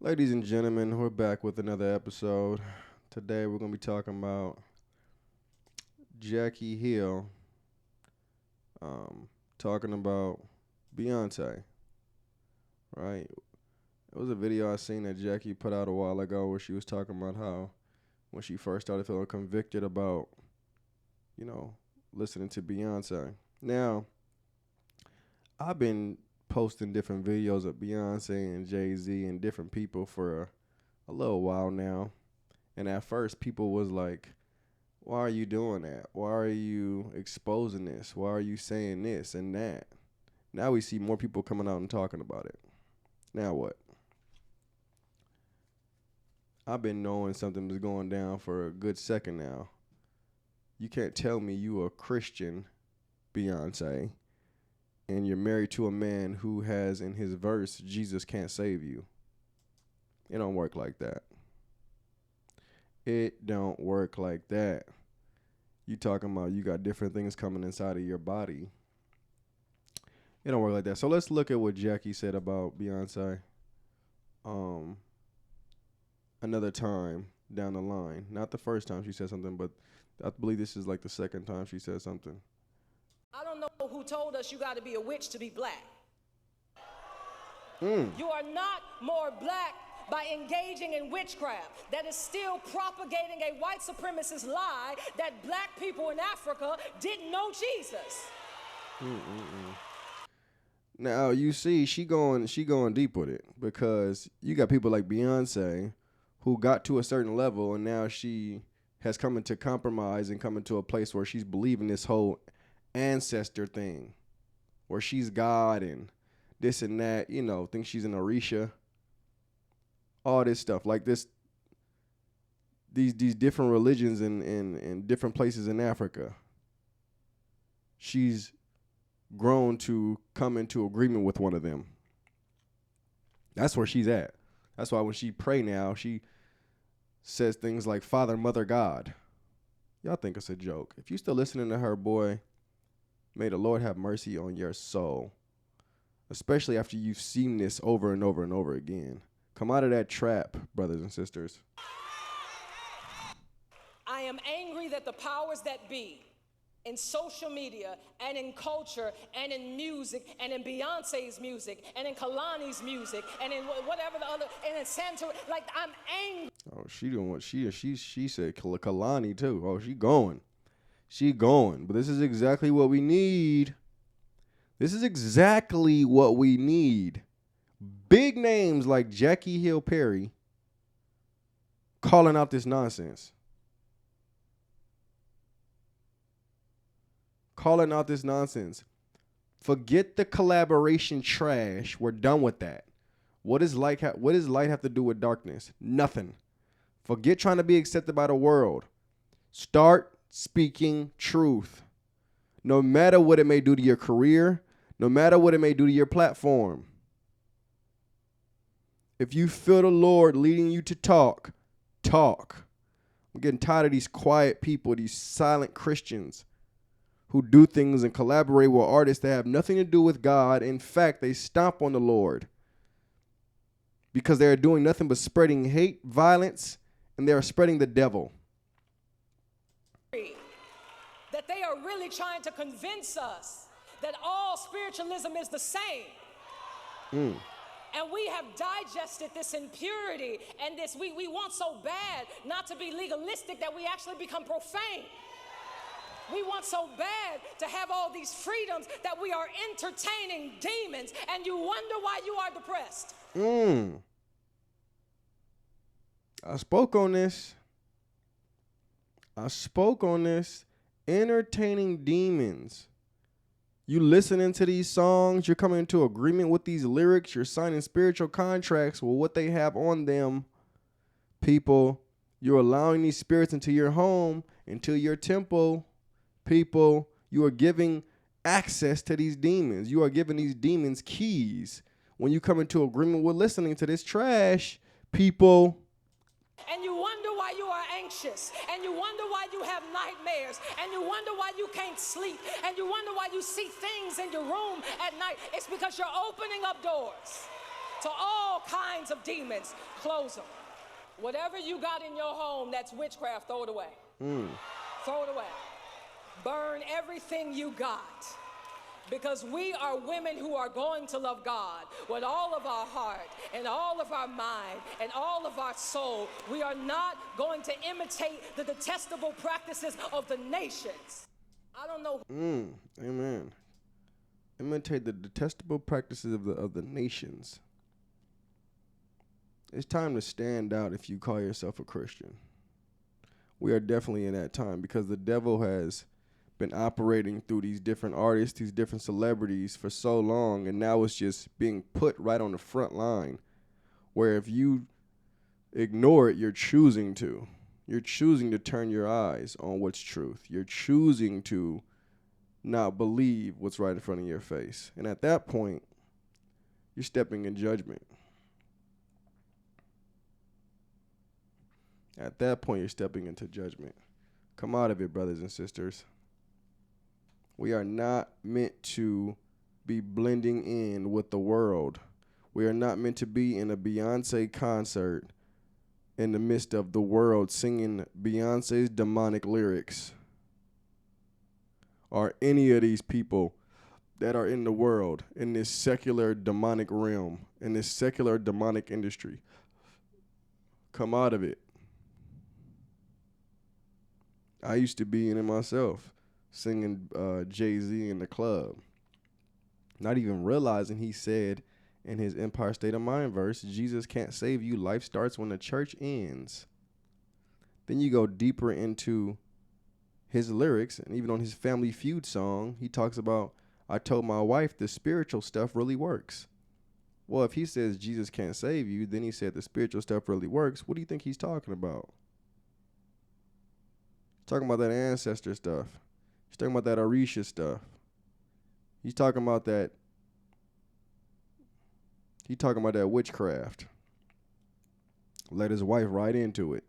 Ladies and gentlemen, we're back with another episode. Today we're going to be talking about Jackie Hill, talking about Beyonce, right? It was a video I seen that Jackie put out a while ago where she was talking about how when she first started feeling convicted about, you know, listening to Beyonce. Now, I've been posting different videos of Beyonce and Jay-Z and different people for a little while now. And at first, people was like, why are you doing that? Why are you exposing this? Why are you saying this and that? Now we see more people coming out and talking about it. Now what? I've been knowing something was going down for a good second now. You can't tell me you a Christian, Beyonce, and you're married to a man who has in his verse, Jesus can't save you. It don't work like that. It don't work like that. You talking about you got different things coming inside of your body. It don't work like that. So let's look at what Jackie said about Beyonce. Another time down the line. Not the first time she said something, but I believe this is like the second time she said something. I don't know who told us you got to be a witch to be black. You are not more black by engaging in witchcraft. That is still propagating a white supremacist lie that black people in Africa didn't know Jesus. Now you see, she going deep with it because you got people like Beyonce who got to a certain level and now she has come into compromise and come into a place where she's believing this whole ancestor thing, where she's God and this and that, thinks she's an Orisha, all this stuff like this. These different religions in different places in Africa. She's grown to come into agreement with one of them. That's where she's at. That's why when she pray now, she says things like Father, Mother, God. Y'all think it's a joke. If you still listening to her, boy, may the Lord have mercy on your soul. Especially after you've seen this over and over and over again. Come out of that trap, brothers and sisters. I am angry that the powers that be in social media and in culture and in music and in Beyonce's music and in Kalani's music and in whatever the other, and in Santa, like I'm angry. Oh, she doing what she said Kalani too. Oh, she going. But this is exactly what we need. This is exactly what we need. Big names like Jackie Hill Perry calling out this nonsense. Calling out this nonsense. Forget the collaboration trash. We're done with that. What does light have to do with darkness? Nothing. Forget trying to be accepted by the world. Start speaking truth. No matter what it may do to your career, no matter what it may do to your platform. If you feel the Lord leading you to talk, talk. I'm getting tired of these quiet people, these silent Christians who do things and collaborate with artists that have nothing to do with God. In fact, they stomp on the Lord because they are doing nothing but spreading hate, violence, and they are spreading the devil. That they are really trying to convince us that all spiritualism is the same. And we have digested this impurity and this, we want so bad not to be legalistic that we actually become profane. We want so bad to have all these freedoms that we are entertaining demons, and you wonder why you are depressed. I spoke on this. Entertaining demons. You listening to these songs, you're coming into agreement with these lyrics, you're signing spiritual contracts with what they have on them. People, you're allowing these spirits into your home, into your temple. People, you are giving access to these demons. You are giving these demons keys when you come into agreement with listening to this trash. People. And you wonder why you are anxious, and you wonder why you have nightmares, and you wonder why you can't sleep, and you wonder why you see things in your room at night. It's because you're opening up doors. to all kinds of demons. Close them. Whatever you got in your home that's witchcraft, throw it away. Throw it away. Burn everything you got. Because we are women who are going to love God with all of our heart and all of our mind and all of our soul. We are not going to imitate the detestable practices of the nations. I don't know. Amen. Imitate the detestable practices of the nations. It's time to stand out if you call yourself a Christian. We are definitely in that time because the devil has been operating through these different artists, these different celebrities for so long, and now it's just being put right on the front line, where if you ignore it, you're choosing to. You're choosing to turn your eyes on what's truth. You're choosing to not believe what's right in front of your face. And at that point, you're stepping in judgment. At that point, you're stepping into judgment. Come out of it, brothers and sisters. We are not meant to be blending in with the world. We are not meant to be in a Beyonce concert in the midst of the world singing Beyonce's demonic lyrics. Or any of these people that are in the world, in this secular demonic realm, in this secular demonic industry. Come out of it. I used to be in it myself, singing Jay-Z in the club. Not even realizing he said in his Empire State of Mind verse, Jesus can't save you. Life starts when the church ends. Then you go deeper into his lyrics, and even on his Family Feud song, he talks about, I told my wife the spiritual stuff really works. Well, if he says Jesus can't save you, then he said the spiritual stuff really works. What do you think he's talking about? Talking about that ancestor stuff. He's talking about that Orisha stuff. He's talking about that. He's talking about that witchcraft. Let his wife right into it.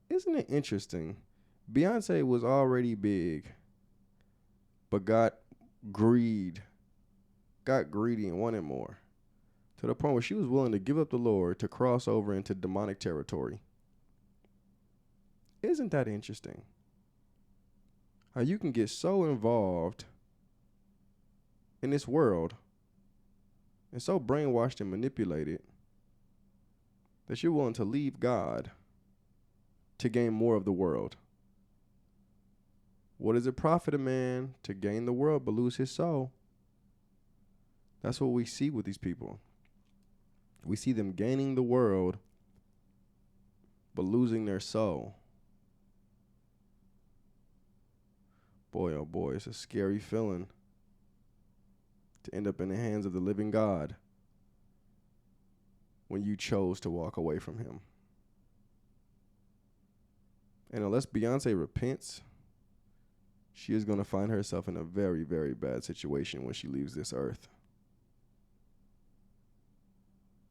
Isn't it interesting? Beyonce was already big, but got greedy and wanted more. To the point where she was willing to give up the Lord to cross over into demonic territory. Isn't that interesting? How you can get so involved in this world and so brainwashed and manipulated that you're willing to leave God to gain more of the world. What does it profit a man to gain the world but lose his soul? That's what we see with these people. We see them gaining the world but losing their soul. Boy, oh boy, it's a scary feeling to end up in the hands of the living God when you chose to walk away from him. And unless Beyonce repents, she is going to find herself in a very, very bad situation when she leaves this earth.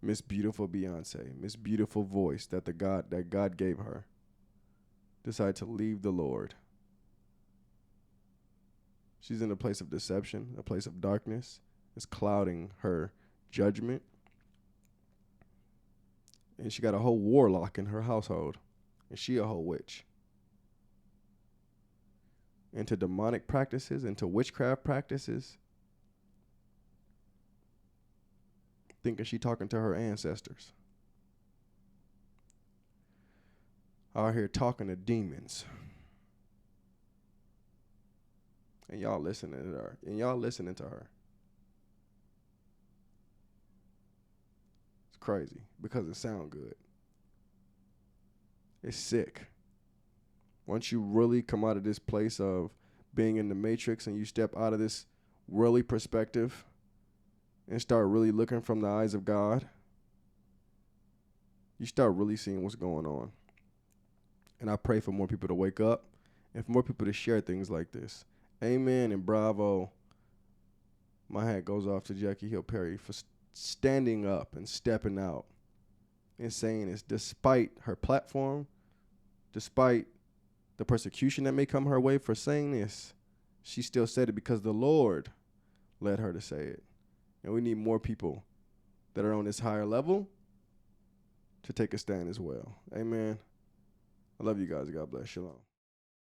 Miss Beautiful Beyonce, Miss Beautiful voice that God gave her, decided to leave the Lord. She's in a place of deception, a place of darkness. It's clouding her judgment. And she got a whole warlock in her household. And she a whole witch. Into demonic practices, into witchcraft practices. Thinking she talking to her ancestors. Out here talking to demons. And y'all listening to her. It's crazy because it sounds good. It's sick. Once you really come out of this place of being in the matrix and you step out of this worldly perspective and start really looking from the eyes of God, you start really seeing what's going on. And I pray for more people to wake up and for more people to share things like this. Amen and bravo. My hat goes off to Jackie Hill Perry for standing up and stepping out and saying this despite her platform, despite the persecution that may come her way for saying this. She still said it because the Lord led her to say it. And we need more people that are on this higher level to take a stand as well. Amen. I love you guys. God bless. Shalom.